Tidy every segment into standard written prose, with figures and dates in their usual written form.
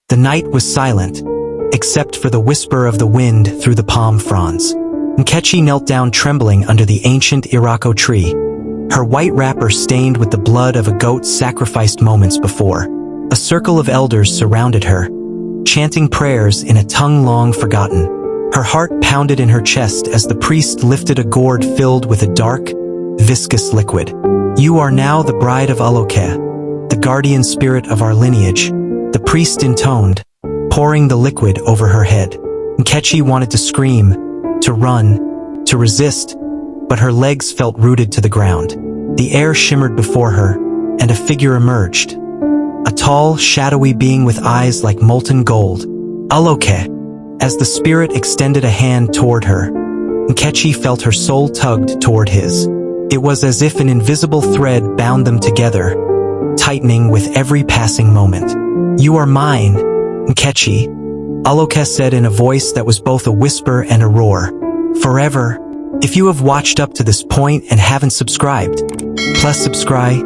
The night was silent, except for the whisper of the wind through the palm fronds. Nkechi knelt down trembling under the ancient Irako tree, her white wrapper stained with the blood of a goat sacrificed moments before. A circle of elders surrounded her, chanting prayers in a tongue long forgotten. Her heart pounded in her chest as the priest lifted a gourd filled with a dark, viscous liquid. "You are now the bride of Aloke, the guardian spirit of our lineage," the priest intoned, pouring the liquid over her head. Nkechi wanted to scream, to run, to resist, but her legs felt rooted to the ground. The air shimmered before her, and a figure emerged. A tall, shadowy being with eyes like molten gold. Aloke. As the spirit extended a hand toward her, Nkechi felt her soul tugged toward his. It was as if an invisible thread bound them together, tightening with every passing moment. "You are mine, Nkechi," Aloke said in a voice that was both a whisper and a roar. "Forever." If you have watched up to this point and haven't subscribed, please subscribe,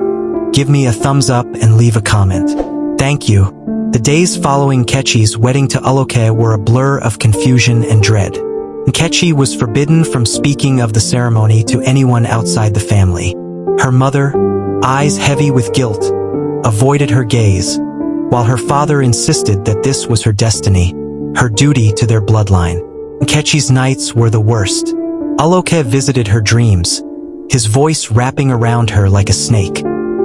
give me a thumbs up and leave a comment. Thank you. The days following Nkechi's wedding to Aloke were a blur of confusion and dread. Nkechi was forbidden from speaking of the ceremony to anyone outside the family. Her mother, eyes heavy with guilt, avoided her gaze, while her father insisted that this was her destiny, her duty to their bloodline. Nkechi's nights were the worst. Aloke visited her dreams, his voice wrapping around her like a snake.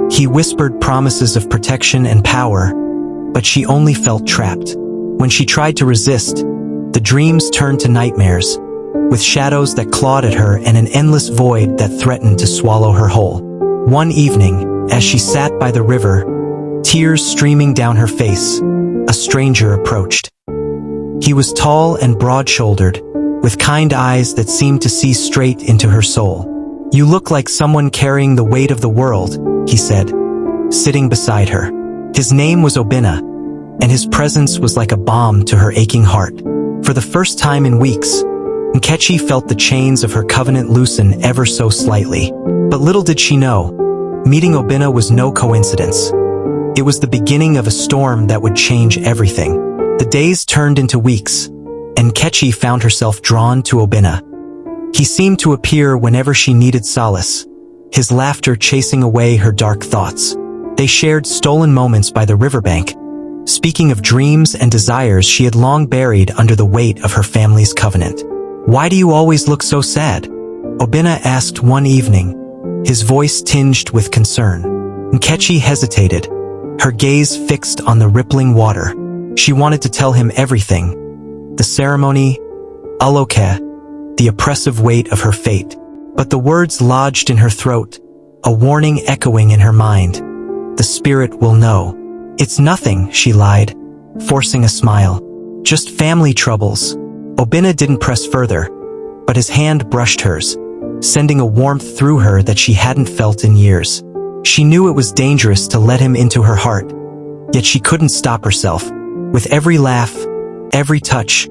He whispered promises of protection and power, but she only felt trapped. When she tried to resist, the dreams turned to nightmares, with shadows that clawed at her and an endless void that threatened to swallow her whole. One evening, as she sat by the river, tears streaming down her face, a stranger approached. He was tall and broad-shouldered, with kind eyes that seemed to see straight into her soul. "You look like someone carrying the weight of the world," he said, sitting beside her. His name was Obinna, and his presence was like a balm to her aching heart. For the first time in weeks, Nkechi felt the chains of her covenant loosen ever so slightly. But little did she know, meeting Obinna was no coincidence. It was the beginning of a storm that would change everything. The days turned into weeks, and Nkechi found herself drawn to Obinna. He seemed to appear whenever she needed solace, his laughter chasing away her dark thoughts. They shared stolen moments by the riverbank, speaking of dreams and desires she had long buried under the weight of her family's covenant. "Why do you always look so sad?" Obinna asked one evening, his voice tinged with concern. Nkechi hesitated, her gaze fixed on the rippling water. She wanted to tell him everything. The ceremony, Aloke, the oppressive weight of her fate. But the words lodged in her throat, a warning echoing in her mind. "The spirit will know." "It's nothing," she lied, forcing a smile. "Just family troubles." Obinna didn't press further, but his hand brushed hers, sending a warmth through her that she hadn't felt in years. She knew it was dangerous to let him into her heart, yet she couldn't stop herself. With every laugh, every touch,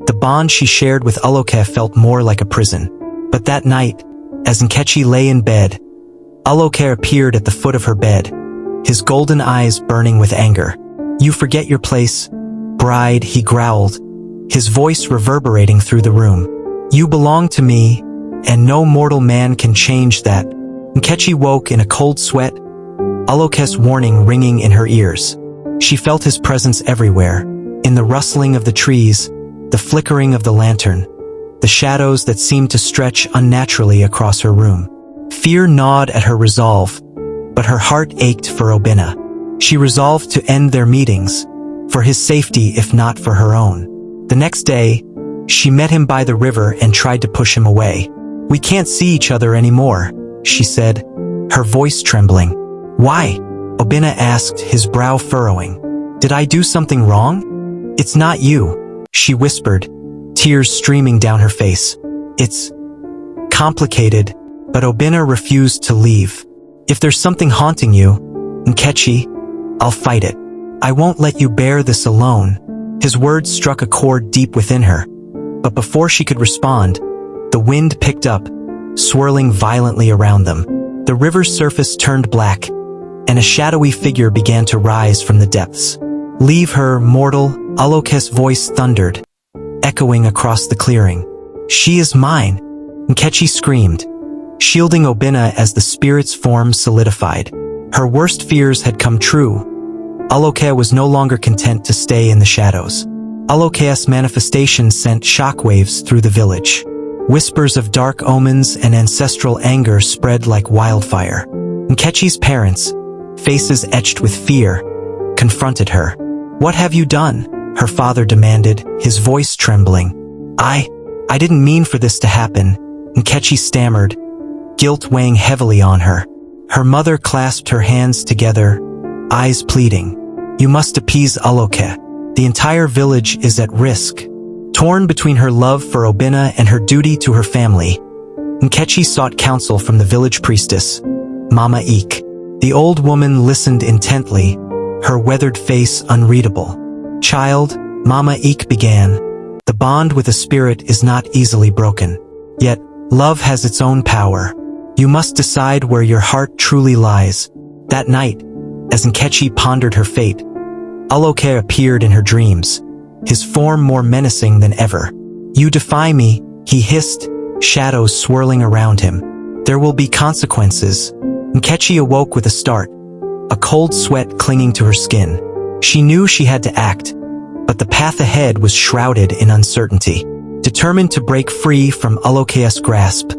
the bond she shared with Aloke felt more like a prison. But that night, as Nkechi lay in bed, Aloke appeared at the foot of her bed, his golden eyes burning with anger. "You forget your place, bride," he growled, his voice reverberating through the room. "You belong to me, and no mortal man can change that." Nkechi woke in a cold sweat, Aloke's warning ringing in her ears. She felt his presence everywhere, in the rustling of the trees, the flickering of the lantern, the shadows that seemed to stretch unnaturally across her room. Fear gnawed at her resolve, but her heart ached for Obinna. She resolved to end their meetings, for his safety if not for her own. The next day, she met him by the river and tried to push him away. "We can't see each other anymore," she said, her voice trembling. "Why?" Obinna asked, his brow furrowing. "Did I do something wrong?" "It's not you," she whispered, tears streaming down her face. "It's complicated," but Obinna refused to leave. "If there's something haunting you, Nkechi, I'll fight it. I won't let you bear this alone." His words struck a chord deep within her, but before she could respond, the wind picked up, swirling violently around them. The river's surface turned black, and a shadowy figure began to rise from the depths. "Leave her, mortal," Aloke's voice thundered, echoing across the clearing. "She is mine," Nkechi screamed, shielding Obinna as the spirit's form solidified. Her worst fears had come true. Aloke was no longer content to stay in the shadows. Aloke's manifestation sent shockwaves through the village. Whispers of dark omens and ancestral anger spread like wildfire. Nkechi's parents, faces etched with fear, confronted her. "What have you done?" her father demanded, his voice trembling. I didn't mean for this to happen," Nkechi stammered, guilt weighing heavily on her. Her mother clasped her hands together, eyes pleading. "You must appease Aloke. The entire village is at risk." Torn between her love for Obinna and her duty to her family, Nkechi sought counsel from the village priestess, Mama Ik. The old woman listened intently, her weathered face unreadable. "Child," Mama Ik began, "the bond with a spirit is not easily broken. Yet, love has its own power. You must decide where your heart truly lies." That night, as Nkechi pondered her fate, Aloke appeared in her dreams, his form more menacing than ever. "You defy me," he hissed, shadows swirling around him. "There will be consequences." Nkechi awoke with a start, a cold sweat clinging to her skin. She knew she had to act, but the path ahead was shrouded in uncertainty. Determined to break free from Aloke's grasp,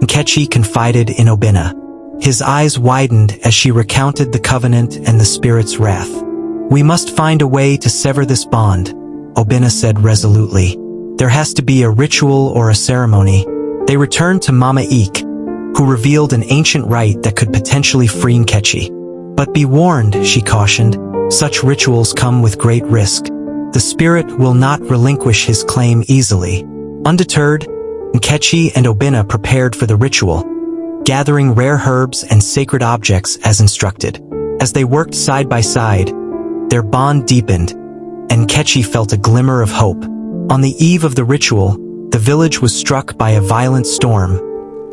Nkechi confided in Obinna. His eyes widened as she recounted the covenant and the spirit's wrath. "We must find a way to sever this bond," Obinna said resolutely. "There has to be a ritual or a ceremony." They returned to Mama Ik, who revealed an ancient rite that could potentially free Nkechi. "But be warned," she cautioned, "such rituals come with great risk. The spirit will not relinquish his claim easily." Undeterred, Nkechi and Obinna prepared for the ritual, gathering rare herbs and sacred objects as instructed. As they worked side by side, their bond deepened, and Nkechi felt a glimmer of hope. On the eve of the ritual, the village was struck by a violent storm,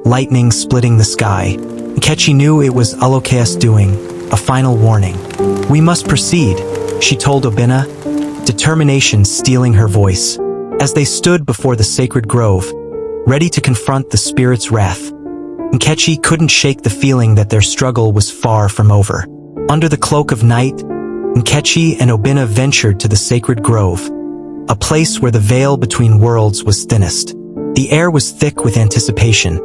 lightning splitting the sky. Nkechi knew it was Aloke's doing, a final warning. "We must proceed," she told Obinna, determination stealing her voice. As they stood before the sacred grove, ready to confront the spirit's wrath, Nkechi couldn't shake the feeling that their struggle was far from over. Under the cloak of night, Nkechi and Obinna ventured to the sacred grove, a place where the veil between worlds was thinnest. The air was thick with anticipation,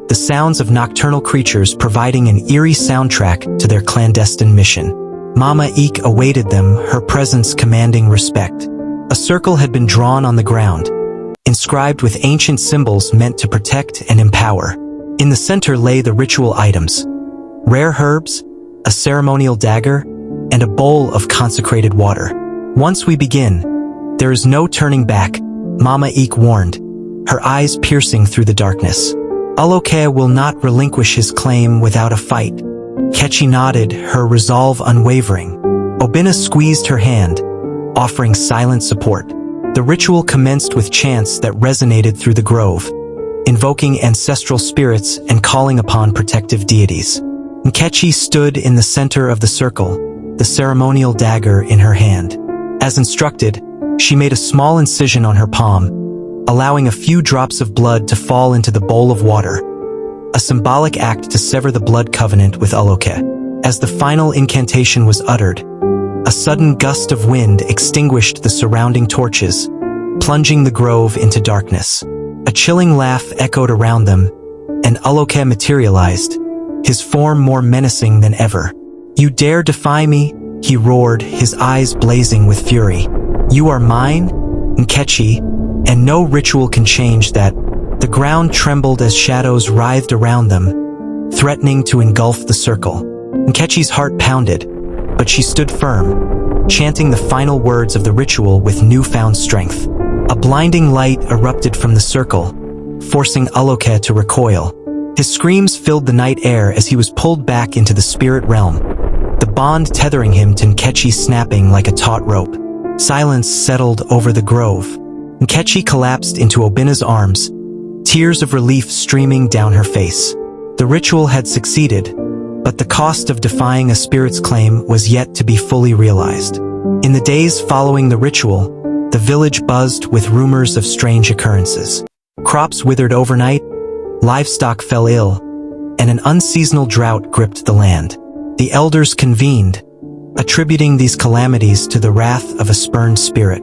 the sounds of nocturnal creatures providing an eerie soundtrack to their clandestine mission. Mama Ik awaited them, her presence commanding respect. A circle had been drawn on the ground, inscribed with ancient symbols meant to protect and empower. In the center lay the ritual items: rare herbs, a ceremonial dagger, and a bowl of consecrated water. "Once we begin, there is no turning back," Mama Ik warned, her eyes piercing through the darkness. "Aloke will not relinquish his claim without a fight." Nkechi nodded, her resolve unwavering. Obinna squeezed her hand, offering silent support. The ritual commenced with chants that resonated through the grove, invoking ancestral spirits and calling upon protective deities. Nkechi stood in the center of the circle, the ceremonial dagger in her hand. As instructed, she made a small incision on her palm, allowing a few drops of blood to fall into the bowl of water, a symbolic act to sever the blood covenant with Aloke. As the final incantation was uttered, a sudden gust of wind extinguished the surrounding torches, plunging the grove into darkness. A chilling laugh echoed around them, and Aloke materialized, his form more menacing than ever. "You dare defy me?" he roared, his eyes blazing with fury. "You are mine, Nkechi, and no ritual can change that." The ground trembled as shadows writhed around them, threatening to engulf the circle. Nkechi's heart pounded, but she stood firm, chanting the final words of the ritual with newfound strength. A blinding light erupted from the circle, forcing Aloke to recoil. His screams filled the night air as he was pulled back into the spirit realm, the bond tethering him to Nkechi snapping like a taut rope. Silence settled over the grove. Nkechi collapsed into Obinna's arms, tears of relief streaming down her face. The ritual had succeeded, but the cost of defying a spirit's claim was yet to be fully realized. In the days following the ritual, the village buzzed with rumors of strange occurrences. Crops withered overnight, livestock fell ill, and an unseasonal drought gripped the land. The elders convened, attributing these calamities to the wrath of a spurned spirit.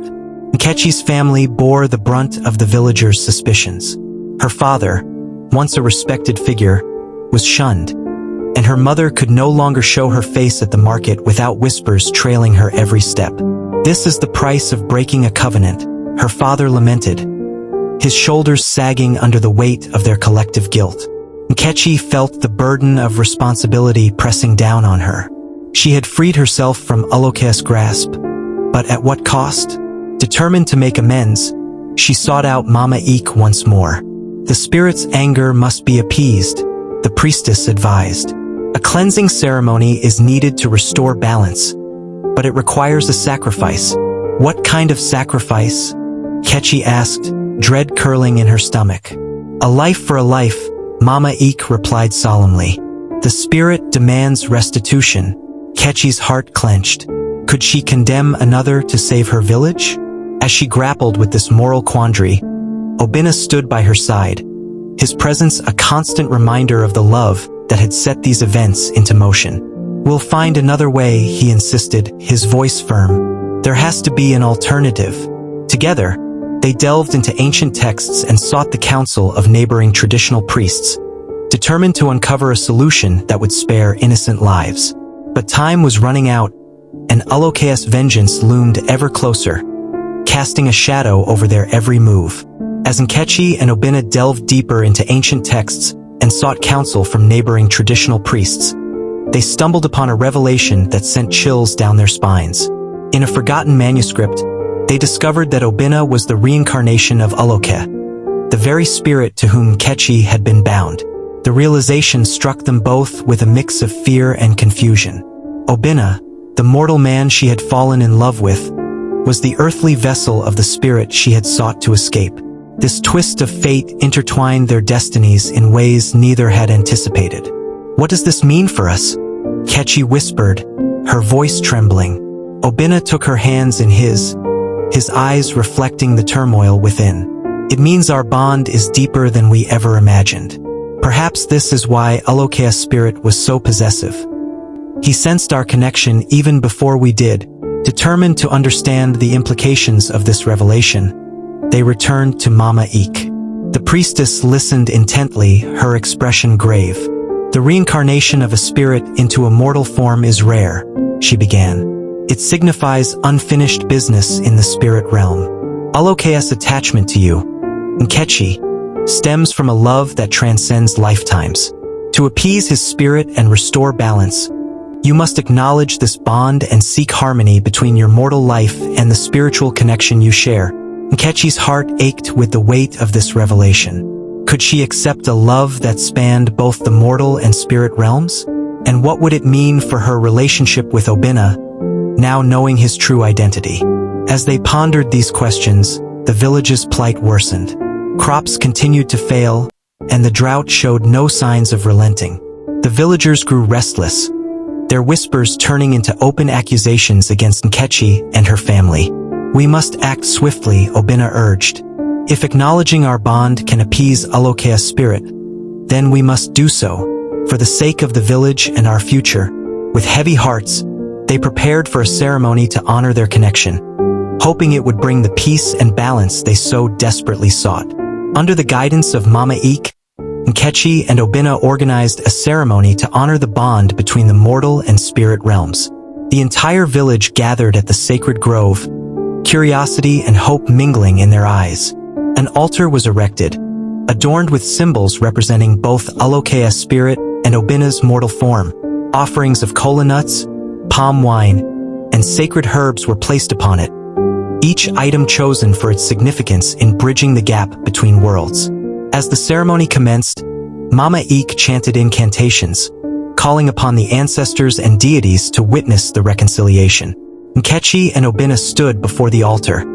Nkechi's family bore the brunt of the villagers' suspicions. Her father, once a respected figure, was shunned, and her mother could no longer show her face at the market without whispers trailing her every step. "This is the price of breaking a covenant," her father lamented, his shoulders sagging under the weight of their collective guilt. Nkechi felt the burden of responsibility pressing down on her. She had freed herself from Aloke's grasp, but at what cost? Determined to make amends, she sought out Mama Ik once more. The spirit's anger must be appeased, the priestess advised. A cleansing ceremony is needed to restore balance, but it requires a sacrifice. "What kind of sacrifice?" Nkechi asked, dread curling in her stomach. "A life for a life," Mama Ik replied solemnly. "The spirit demands restitution." Nkechi's heart clenched. Could she condemn another to save her village? As she grappled with this moral quandary, Obinna stood by her side, his presence a constant reminder of the love that had set these events into motion. "We'll find another way," he insisted, his voice firm. "There has to be an alternative." Together, they delved into ancient texts and sought the counsel of neighboring traditional priests, determined to uncover a solution that would spare innocent lives. But time was running out, and Aloke's vengeance loomed ever closer, casting a shadow over their every move. As Nkechi and Obinna delved deeper into ancient texts and sought counsel from neighboring traditional priests, they stumbled upon a revelation that sent chills down their spines. In a forgotten manuscript, they discovered that Obinna was the reincarnation of Aloke, the very spirit to whom Nkechi had been bound. The realization struck them both with a mix of fear and confusion. Obinna, the mortal man she had fallen in love with, was the earthly vessel of the spirit she had sought to escape. This twist of fate intertwined their destinies in ways neither had anticipated. "What does this mean for us?" Nkechi whispered, her voice trembling. Obinna took her hands in his eyes reflecting the turmoil within. "It means our bond is deeper than we ever imagined. Perhaps this is why Aloke's spirit was so possessive. He sensed our connection even before we did." Determined to understand the implications of this revelation, they returned to Mama Ik. The priestess listened intently, her expression grave. "The reincarnation of a spirit into a mortal form is rare," she began. "It signifies unfinished business in the spirit realm. Aloke's attachment to you, Nkechi, stems from a love that transcends lifetimes. To appease his spirit and restore balance, you must acknowledge this bond and seek harmony between your mortal life and the spiritual connection you share." Nkechi's heart ached with the weight of this revelation. Could she accept a love that spanned both the mortal and spirit realms? And what would it mean for her relationship with Obinna, now knowing his true identity? As they pondered these questions, the village's plight worsened. Crops continued to fail, and the drought showed no signs of relenting. The villagers grew restless, their whispers turning into open accusations against Nkechi and her family. "We must act swiftly," Obinna urged. "If acknowledging our bond can appease Aloke's spirit, then we must do so, for the sake of the village and our future." With heavy hearts, they prepared for a ceremony to honor their connection, hoping it would bring the peace and balance they so desperately sought. Under the guidance of Mama Ik, Nkechi and Obinna organized a ceremony to honor the bond between the mortal and spirit realms. The entire village gathered at the sacred grove, curiosity and hope mingling in their eyes. An altar was erected, adorned with symbols representing both Aloke's spirit and Obinna's mortal form. Offerings of kola nuts, palm wine, and sacred herbs were placed upon it, each item chosen for its significance in bridging the gap between worlds. As the ceremony commenced, Mama Ik chanted incantations, calling upon the ancestors and deities to witness the reconciliation. Nkechi and Obinna stood before the altar,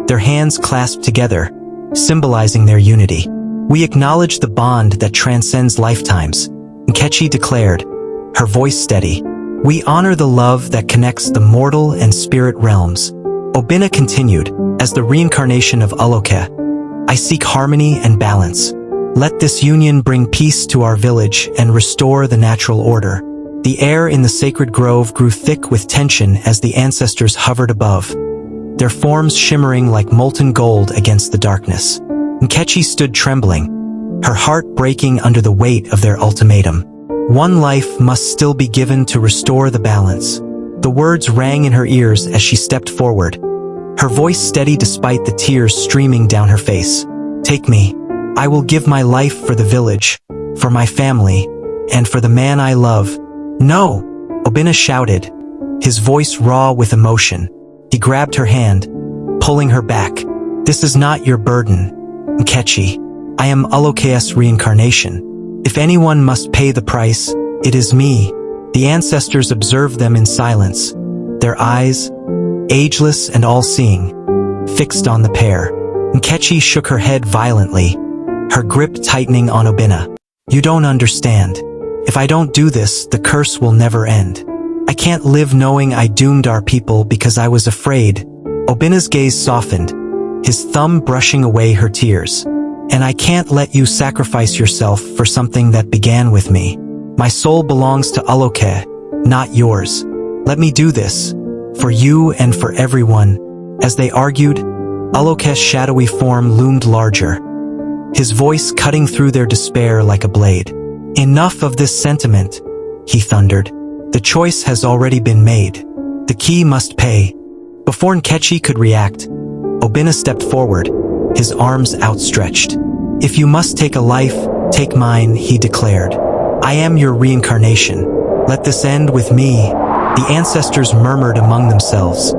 their hands clasped together, symbolizing their unity. "We acknowledge the bond that transcends lifetimes," Nkechi declared, her voice steady. We honor the love that connects the mortal and spirit realms. Obinna continued, as the reincarnation of Aloke, I seek harmony and balance. Let this union bring peace to our village and restore the natural order. The air in the sacred grove grew thick with tension as the ancestors hovered above, their forms shimmering like molten gold against the darkness. Nkechi stood trembling, her heart breaking under the weight of their ultimatum. One life must still be given to restore the balance. The words rang in her ears as she stepped forward, her voice steady despite the tears streaming down her face. Take me. I will give my life for the village, for my family, and for the man I love. No! Obinna shouted, his voice raw with emotion. He grabbed her hand, pulling her back. This is not your burden, Nkechi. I am Aloke's reincarnation. If anyone must pay the price, it is me. The ancestors observed them in silence, their eyes, ageless and all-seeing, fixed on the pair. Nkechi shook her head violently, her grip tightening on Obinna. You don't understand. If I don't do this, the curse will never end. I can't live knowing I doomed our people because I was afraid. Obinna's gaze softened, his thumb brushing away her tears. And I can't let you sacrifice yourself for something that began with me. My soul belongs to Aloke, not yours. Let me do this, for you and for everyone. As they argued, Aloke's shadowy form loomed larger, his voice cutting through their despair like a blade. Enough of this sentiment, he thundered. The choice has already been made. The key must pay. Before Nkechi could react, Obinna stepped forward, his arms outstretched. If you must take a life, take mine, he declared. I am your reincarnation. Let this end with me. The ancestors murmured among themselves,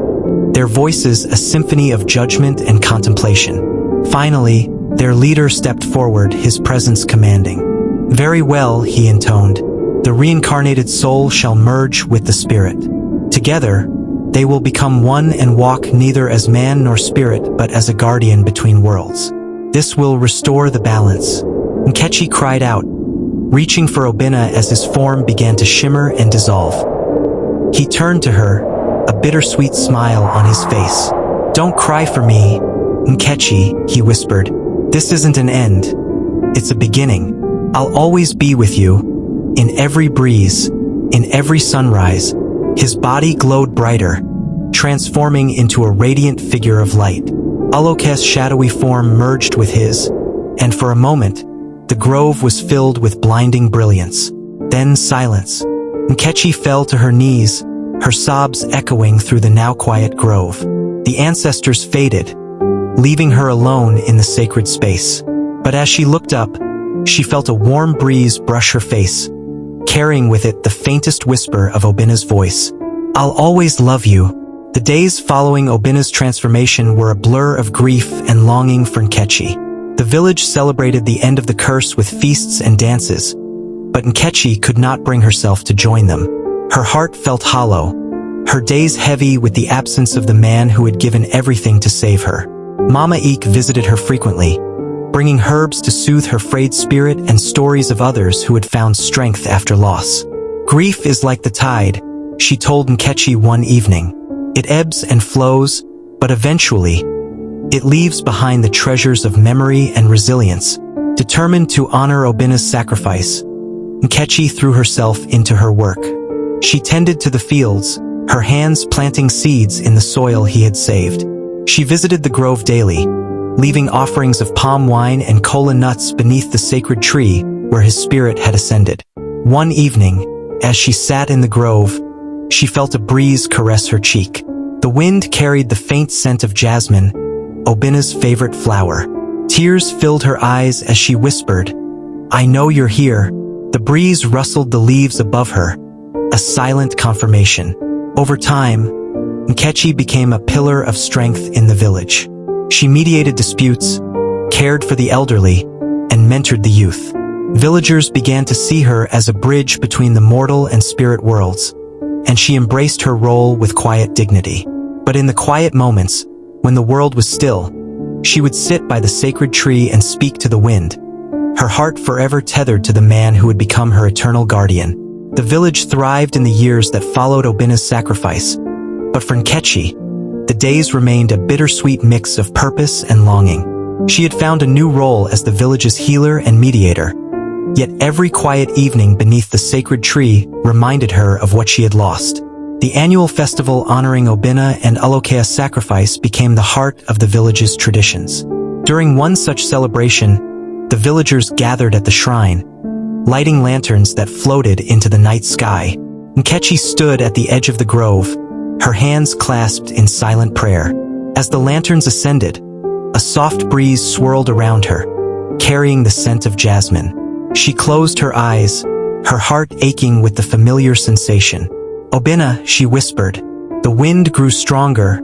their voices a symphony of judgment and contemplation. Finally, their leader stepped forward, his presence commanding. Very well, he intoned. The reincarnated soul shall merge with the spirit. Together, they will become one and walk neither as man nor spirit but as a guardian between worlds. This will restore the balance. Nkechi cried out, reaching for Obinna as his form began to shimmer and dissolve. He turned to her, a bittersweet smile on his face. Don't cry for me, Nkechi, he whispered. This isn't an end. It's a beginning. I'll always be with you, in every breeze, in every sunrise. His body glowed brighter, transforming into a radiant figure of light. Aloke's shadowy form merged with his, and for a moment, the grove was filled with blinding brilliance. Then silence. Nkechi fell to her knees, her sobs echoing through the now quiet grove. The ancestors faded, leaving her alone in the sacred space. But as she looked up, she felt a warm breeze brush her face, carrying with it the faintest whisper of Obinna's voice. I'll always love you. The days following Obinna's transformation were a blur of grief and longing for Nkechi. The village celebrated the end of the curse with feasts and dances, but Nkechi could not bring herself to join them. Her heart felt hollow, her days heavy with the absence of the man who had given everything to save her. Mama Eek visited her frequently, bringing herbs to soothe her frayed spirit and stories of others who had found strength after loss. Grief is like the tide, she told Nkechi one evening. It ebbs and flows, but eventually, it leaves behind the treasures of memory and resilience. Determined to honor Obinna's sacrifice, Nkechi threw herself into her work. She tended to the fields, her hands planting seeds in the soil he had saved. She visited the grove daily, leaving offerings of palm wine and kola nuts beneath the sacred tree where his spirit had ascended. One evening, as she sat in the grove, she felt a breeze caress her cheek. The wind carried the faint scent of jasmine, Obinna's favorite flower. Tears filled her eyes as she whispered, I know you're here. The breeze rustled the leaves above her, a silent confirmation. Over time, Nkechi became a pillar of strength in the village. She mediated disputes, cared for the elderly, and mentored the youth. Villagers began to see her as a bridge between the mortal and spirit worlds, and she embraced her role with quiet dignity. But in the quiet moments, when the world was still, she would sit by the sacred tree and speak to the wind, her heart forever tethered to the man who would become her eternal guardian. The village thrived in the years that followed Obina's sacrifice, but for Nkechi, the days remained a bittersweet mix of purpose and longing. She had found a new role as the village's healer and mediator, yet every quiet evening beneath the sacred tree reminded her of what she had lost. The annual festival honoring Obina and Alokea's sacrifice became the heart of the village's traditions. During one such celebration, the villagers gathered at the shrine, lighting lanterns that floated into the night sky. Nkechi stood at the edge of the grove, her hands clasped in silent prayer. As the lanterns ascended, a soft breeze swirled around her, carrying the scent of jasmine. She closed her eyes, her heart aching with the familiar sensation. "Obina," she whispered. The wind grew stronger,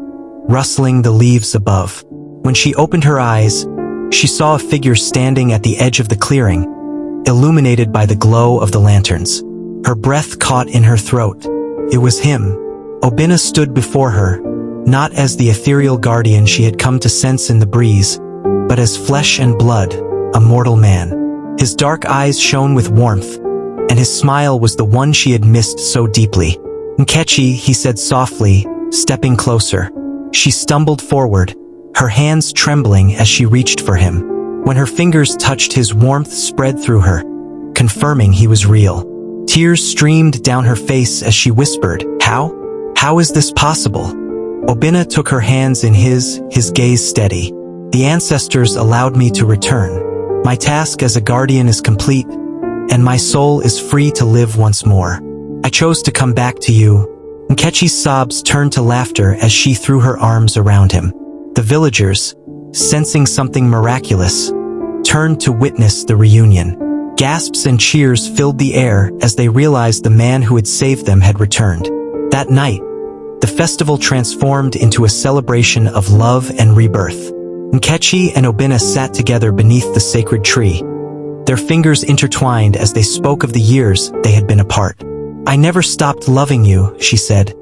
rustling the leaves above. When she opened her eyes, she saw a figure standing at the edge of the clearing, illuminated by the glow of the lanterns. Her breath caught in her throat. It was him. Obina stood before her, not as the ethereal guardian she had come to sense in the breeze, but as flesh and blood, a mortal man. His dark eyes shone with warmth, and his smile was the one she had missed so deeply. "Nkechi," he said softly, stepping closer. She stumbled forward, her hands trembling as she reached for him. When her fingers touched his warmth spread through her, confirming he was real. Tears streamed down her face as she whispered, "How? How is this possible?" Obina took her hands in his gaze steady. "The ancestors allowed me to return. My task as a guardian is complete, and my soul is free to live once more. I chose to come back to you." Nkechi's sobs turned to laughter as she threw her arms around him. The villagers, sensing something miraculous, turned to witness the reunion. Gasps and cheers filled the air as they realized the man who had saved them had returned. That night, the festival transformed into a celebration of love and rebirth. Nkechi and Obina sat together beneath the sacred tree, their fingers intertwined as they spoke of the years they had been apart. "I never stopped loving you," she said,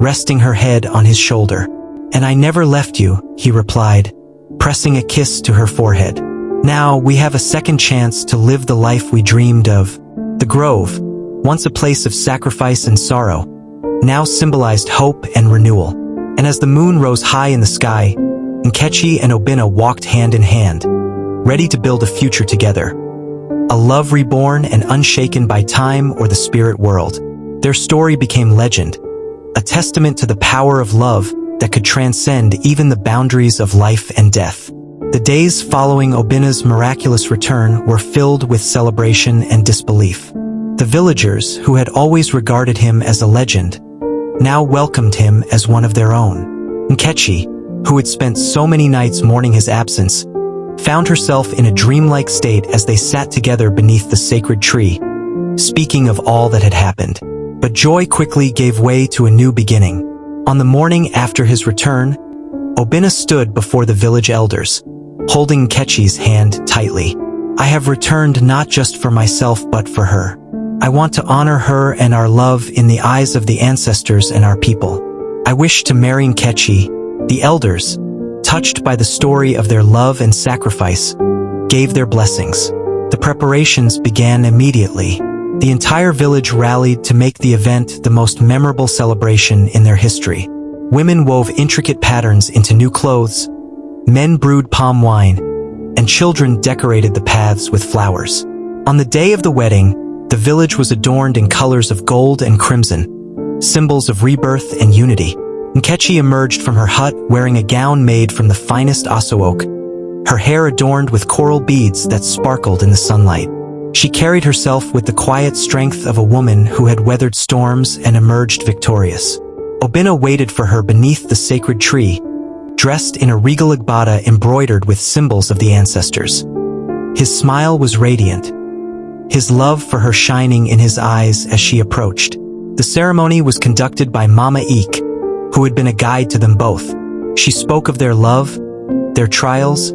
resting her head on his shoulder. "And I never left you," he replied, pressing a kiss to her forehead. "Now we have a second chance to live the life we dreamed of." The grove, once a place of sacrifice and sorrow, now symbolized hope and renewal. And as the moon rose high in the sky, Nkechi and Obina walked hand in hand, ready to build a future together. A love reborn and unshaken by time or the spirit world. Their story became legend, a testament to the power of love that could transcend even the boundaries of life and death. The days following Obina's miraculous return were filled with celebration and disbelief. The villagers, who had always regarded him as a legend, now welcomed him as one of their own. Nkechi, who had spent so many nights mourning his absence, found herself in a dreamlike state as they sat together beneath the sacred tree, speaking of all that had happened. But joy quickly gave way to a new beginning. On the morning after his return, Obina stood before the village elders, holding Nkechi's hand tightly. "I have returned not just for myself but for her. I want to honor her and our love in the eyes of the ancestors and our people. I wish to marry Nkechi." The elders, touched by the story of their love and sacrifice, gave their blessings. The preparations began immediately. The entire village rallied to make the event the most memorable celebration in their history. Women wove intricate patterns into new clothes, men brewed palm wine, and children decorated the paths with flowers. On the day of the wedding, the village was adorned in colors of gold and crimson, symbols of rebirth and unity. Nkechi emerged from her hut wearing a gown made from the finest aso oak, her hair adorned with coral beads that sparkled in the sunlight. She carried herself with the quiet strength of a woman who had weathered storms and emerged victorious. Obina waited for her beneath the sacred tree, dressed in a regal agbada embroidered with symbols of the ancestors. His smile was radiant, his love for her shining in his eyes as she approached. The ceremony was conducted by Mama Eek, who had been a guide to them both. She spoke of their love, their trials,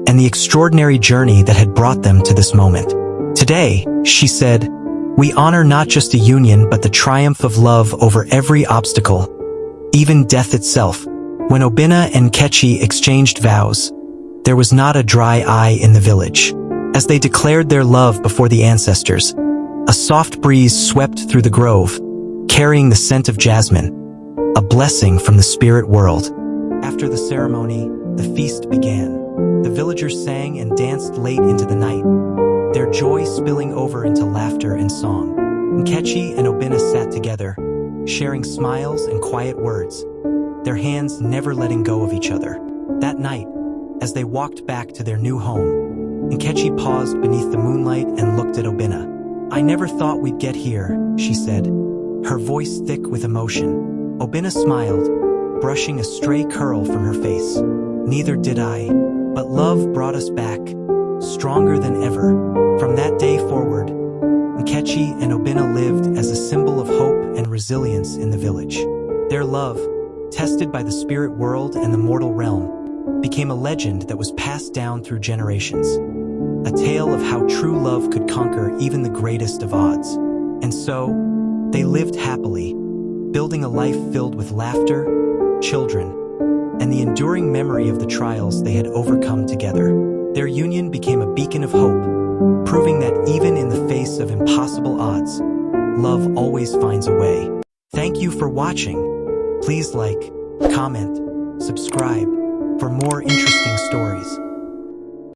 and the extraordinary journey that had brought them to this moment. "Today," she said, "we honor not just a union but the triumph of love over every obstacle, even death itself." When Obina and Nkechi exchanged vows, there was not a dry eye in the village. As they declared their love before the ancestors, A soft breeze swept through the grove, carrying the scent of jasmine, a blessing from the spirit world. After the ceremony, the feast began. The villagers sang and danced late into the night, their joy spilling over into laughter and song. Nkechi and Obinna sat together, sharing smiles and quiet words, their hands never letting go of each other. That night, as they walked back to their new home, Nkechi paused beneath the moonlight and looked at Obinna. "I never thought we'd get here," she said, her voice thick with emotion. Obinna smiled, brushing a stray curl from her face. "Neither did I, but love brought us back, stronger than ever." From that day forward, Nkechi and Obinna lived as a symbol of hope and resilience in the village. Their love, tested by the spirit world and the mortal realm, became a legend that was passed down through generations. A tale of how true love could conquer even the greatest of odds. And so, they lived happily, building a life filled with laughter, children, and the enduring memory of the trials they had overcome together. Their union became a beacon of hope, proving that even in the face of impossible odds, love always finds a way. Thank you for watching. Please like, comment, subscribe for more interesting stories.